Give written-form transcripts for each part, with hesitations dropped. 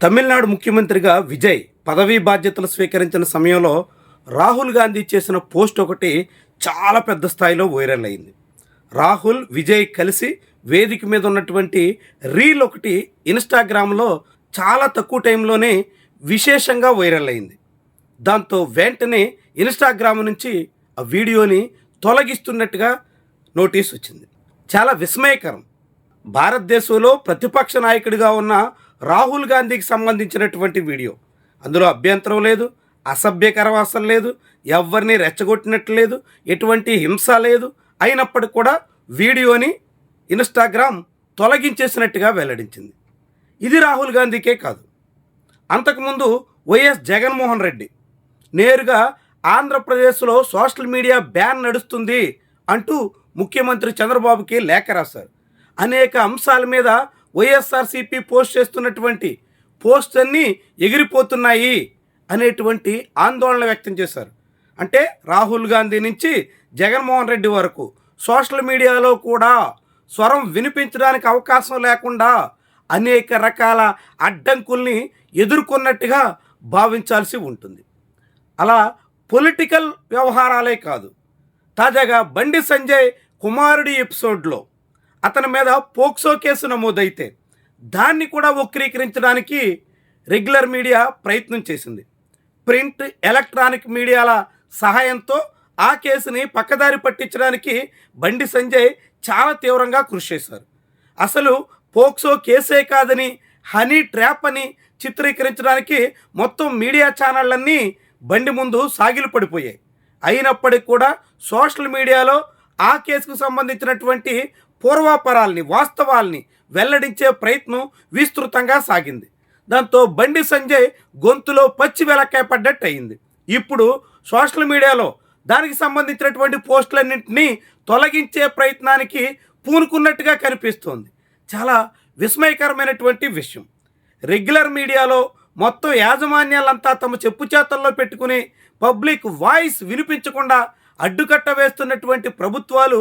తమిళనాడు ముఖ్యమంత్రిగా విజయ్ పదవీ బాధ్యతలు స్వీకరించిన సమయంలో రాహుల్ గాంధీ చేసిన పోస్ట్ ఒకటి చాలా పెద్ద స్థాయిలో వైరల్ అయింది. రాహుల్ విజయ్ కలిసి వేదిక మీద ఉన్నటువంటి రీల్ ఒకటి ఇన్స్టాగ్రామ్లో చాలా తక్కువ టైంలోనే విశేషంగా వైరల్ అయింది. దాంతో వెంటనే ఇన్స్టాగ్రామ్ నుంచి ఆ వీడియోని తొలగిస్తున్నట్టుగా నోటీస్ వచ్చింది. చాలా విస్మయకరం. భారతదేశంలో ప్రతిపక్ష నాయకుడిగా ఉన్న రాహుల్ గాంధీకి సంబంధించినటువంటి వీడియో, అందులో అభ్యంతరం లేదు, అసభ్యకరం అసలు లేదు, ఎవరిని రెచ్చగొట్టినట్టు లేదు, ఎటువంటి హింస లేదు. అయినప్పటికీ కూడా వీడియోని ఇన్స్టాగ్రామ్ తొలగించేసినట్టుగా వెల్లడించింది. ఇది రాహుల్ గాంధీకే కాదు, అంతకుముందు వైఎస్ జగన్మోహన్ రెడ్డి నేరుగా ఆంధ్రప్రదేశ్లో సోషల్ మీడియా బ్యాన్ నడుస్తుంది అంటూ ముఖ్యమంత్రి చంద్రబాబుకి లేఖ రాశారు. అనేక అంశాల మీద వైఎస్ఆర్సీపీ పోస్ట్ చేస్తున్నటువంటి పోస్ట్ అన్నీ ఎగిరిపోతున్నాయి అనేటువంటి ఆందోళన వ్యక్తం చేశారు. అంటే రాహుల్ గాంధీ నుంచి జగన్మోహన్ రెడ్డి వరకు సోషల్ మీడియాలో కూడా స్వరం వినిపించడానికి అవకాశం లేకుండా అనేక రకాల అడ్డంకుల్ని ఎదుర్కొన్నట్టుగా భావించాల్సి ఉంటుంది. అలా పొలిటికల్ వ్యవహారాలే కాదు, తాజాగా బండి సంజయ్ కుమారుడి ఎపిసోడ్లో అతని మీద పోక్సో కేసు నమోదైతే దాన్ని కూడా వక్రీకరించడానికి రెగ్యులర్ మీడియా ప్రయత్నం చేసింది. ప్రింట్, ఎలక్ట్రానిక్ మీడియాల సహాయంతో ఆ కేసుని పక్కదారి పట్టించడానికి బండి సంజయ్ చాలా తీవ్రంగా కృషి చేశారు. అసలు పోక్సో కేసే కాదని, హనీ ట్రాప్ అని చిత్రీకరించడానికి మొత్తం మీడియా ఛానళ్ళన్నీ బండి ముందు సాగిలు పడిపోయాయి. అయినప్పటికీ కూడా సోషల్ మీడియాలో ఆ కేసుకు సంబంధించినటువంటి పూర్వాపరాల్ని, వాస్తవాల్ని వెల్లడించే ప్రయత్నం విస్తృతంగా సాగింది. దాంతో బండి సంజయ్ గొంతులో పచ్చి వెలక్కాయ పడ్డట్టు అయింది. ఇప్పుడు సోషల్ మీడియాలో దానికి సంబంధించినటువంటి పోస్టులన్నింటినీ తొలగించే ప్రయత్నానికి పూనుకున్నట్టుగా కనిపిస్తోంది. చాలా విస్మయకరమైనటువంటి విషయం. రెగ్యులర్ మీడియాలో మొత్తం యాజమాన్యాలంతా తమ చెప్పు చేతల్లో పెట్టుకుని పబ్లిక్ వాయిస్ వినిపించకుండా అడ్డుకట్ట వేస్తున్నటువంటి ప్రభుత్వాలు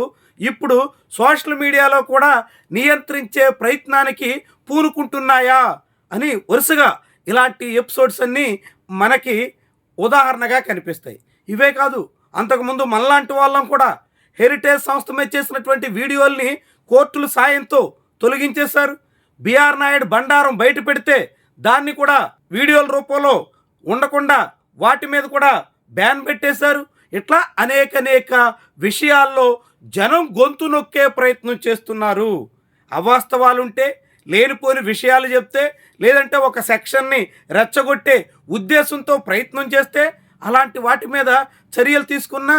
ఇప్పుడు సోషల్ మీడియాలో కూడా నియంత్రించే ప్రయత్నానికి పూనుకుంటున్నాయా అని వరుసగా ఇలాంటి ఎపిసోడ్స్ అన్నీ మనకి ఉదాహరణగా కనిపిస్తాయి. ఇవే కాదు, అంతకుముందు మనలాంటి వాళ్ళం కూడా హెరిటేజ్ సంస్థ మీద చేసినటువంటి వీడియోల్ని కోర్టుల సాయంతో తొలగించేశారు. బిఆర్ నాయుడు బండారం బయట పెడితే దాన్ని కూడా వీడియోల రూపంలో ఉండకుండా వాటి మీద కూడా బ్యాన్ పెట్టేశారు. ఇట్లా అనేక విషయాల్లో జనం గొంతు నొక్కే ప్రయత్నం చేస్తున్నారు. అవాస్తవాలుంటే, లేనిపోని విషయాలు చెప్తే, లేదంటే ఒక సెక్షన్ని రెచ్చగొట్టే ఉద్దేశంతో ప్రయత్నం చేస్తే అలాంటి వాటి మీద చర్యలు తీసుకున్నా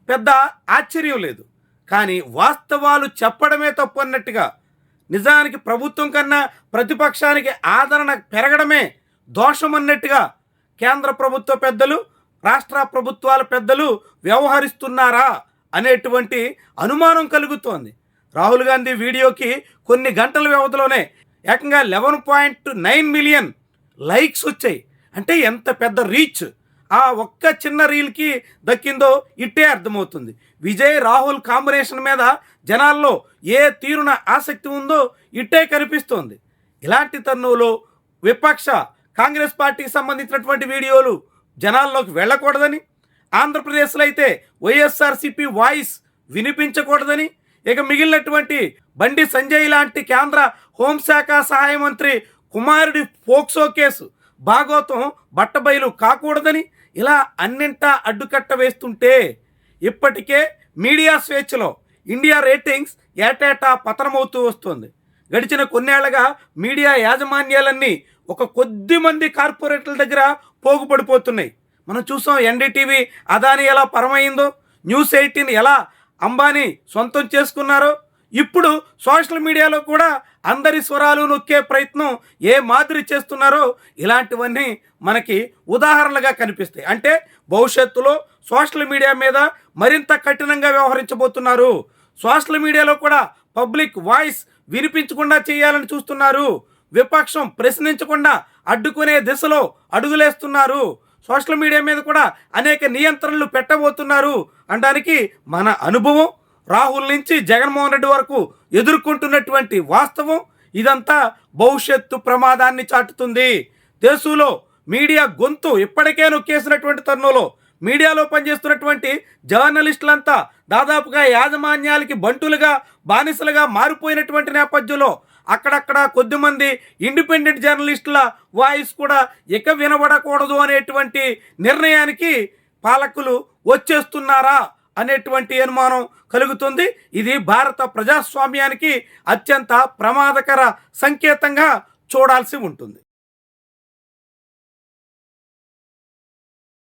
పెద్ద ఆశ్చర్యం లేదు. కానీ వాస్తవాలు చెప్పడమే తప్పు అన్నట్టుగా, నిజానికి ప్రభుత్వం కన్నా ప్రతిపక్షానికి ఆదరణ పెరగడమే దోషం అన్నట్టుగా కేంద్ర ప్రభుత్వ పెద్దలు, రాష్ట్ర ప్రభుత్వాల పెద్దలు వ్యవహరిస్తున్నారా అనేటువంటి అనుమానం కలుగుతోంది. రాహుల్ గాంధీ వీడియోకి కొన్ని గంటల వ్యవధిలోనే ఏకంగా 11.9 మిలియన్ లైక్స్ వచ్చాయి. అంటే ఎంత పెద్ద రీచ్ ఆ ఒక్క చిన్న రీల్కి దక్కిందో ఇట్టే అర్థమవుతుంది. విజయ్ రాహుల్ కాంబినేషన్ మీద జనాల్లో ఏ తీరున ఆసక్తి ఉందో ఇట్టే కనిపిస్తోంది. ఇలాంటి తరుణంలో విపక్ష కాంగ్రెస్ పార్టీకి సంబంధించినటువంటి వీడియోలు జనాల్లోకి వెళ్ళకూడదని, ఆంధ్రప్రదేశ్లో అయితే వైఎస్ఆర్సీపీ వాయిస్ వినిపించకూడదని, ఇక మిగిలినటువంటి బండి సంజయ్ లాంటి కేంద్ర హోంశాఖ సహాయ మంత్రి కుమారుడి పోక్సో కేసు భాగోతం బట్టబయలు కాకూడదని, ఇలా అన్నింటా అడ్డుకట్ట వేస్తుంటే ఇప్పటికే మీడియా స్వేచ్ఛలో ఇండియా రేటింగ్స్ ఏటేటా పతనమవుతూ వస్తుంది. గడిచిన కొన్నేళ్లుగా మీడియా యాజమాన్యాలన్నీ ఒక కొద్ది మంది కార్పొరేట్ల దగ్గర పోగుపడిపోతున్నాయి. మనం చూసాం ఎన్డీటీవీ అదాని ఎలా పరమైందో, న్యూస్ 18 ఎలా అంబానీ సొంతం చేసుకున్నారో. ఇప్పుడు సోషల్ మీడియాలో కూడా అందరి స్వరాలు నొక్కే ప్రయత్నం ఏ మాదిరి చేస్తున్నారో ఇలాంటివన్నీ మనకి ఉదాహరణలుగా కనిపిస్తాయి. అంటే భవిష్యత్తులో సోషల్ మీడియా మీద మరింత కఠినంగా వ్యవహరించబోతున్నారు. సోషల్ మీడియాలో కూడా పబ్లిక్ వాయిస్ వినిపించకుండా చేయాలని చూస్తున్నారు. విపక్షం ప్రశ్నించకుండా అడ్డుకునే దిశలో అడుగులేస్తున్నారు. సోషల్ మీడియా మీద కూడా అనేక నియంత్రణలు పెట్టబోతున్నారు అనడానికి మన అనుభవం, రాహుల్ నుంచి జగన్మోహన్ రెడ్డి వరకు ఎదుర్కొంటున్నటువంటి వాస్తవం, ఇదంతా భవిష్యత్తు ప్రమాదాన్ని చాటుతుంది. దేశంలో మీడియా గొంతు ఇప్పటికే నొక్కేసినటువంటి తరుణంలో మీడియాలో పనిచేస్తున్నటువంటి జర్నలిస్టులంతా దాదాపుగా యాజమాన్యాలకి బంటులుగా బానిసలుగా మారిపోయినటువంటి నేపథ్యంలో అక్కడక్కడ కొద్దిమంది ఇండిపెండెంట్ జర్నలిస్టుల వాయిస్ కూడా ఇక వినబడకూడదు అనేటువంటి నిర్ణయానికి పాలకులు వచ్చేస్తున్నారా అనేటువంటి అనుమానం కలుగుతుంది. ఇది భారత ప్రజాస్వామ్యానికి అత్యంత ప్రమాదకర సంకేతంగా చూడాల్సి ఉంటుంది.